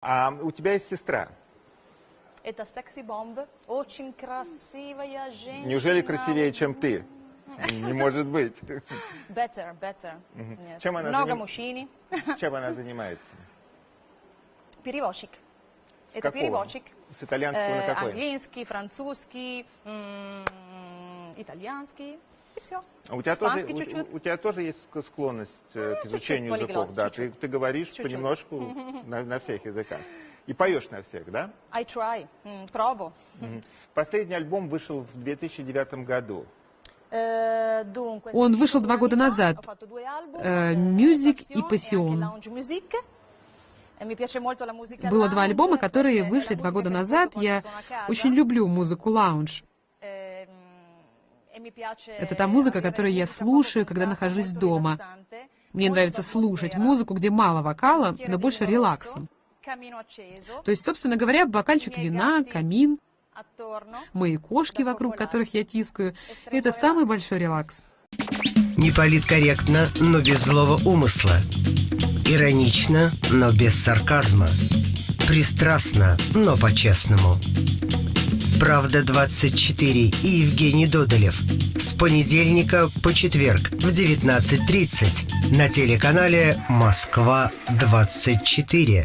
А у тебя есть сестра. Это секси-бомб. Очень красивая женщина. Неужели красивее, чем ты? Не может быть. Better. Yes. Чем она Много мужчин. Чем она занимается? Переводчик. С Это какого? переводчик. С итальянского на какой? Английский, французский, итальянский. И все. А у тебя Испанский чуть-чуть. у тебя тоже есть склонность к изучению чуть-чуть, языков, да? чуть-чуть. Ты говоришь Чуть-чуть. понемножку на всех языках. И поешь на всех, да? I try. Пробу. Последний альбом вышел в 2009 году. Он вышел 2 года назад. «Music» и «Passion». Было 2 альбома, которые вышли 2 года назад. Я очень люблю музыку лаунж. Это та музыка, которую я слушаю, когда нахожусь дома. Мне нравится слушать музыку, где мало вокала, но больше релакса. То есть, собственно говоря, бокальчик вина, камин, мои кошки, вокруг которых я тискаю. Это самый большой релакс. Не политкорректно, но без злого умысла. Иронично, но без сарказма. Пристрастно, но по-честному. «Правда-24» и Евгений Додолев. С понедельника по четверг в 19:30 на телеканале «Москва-24».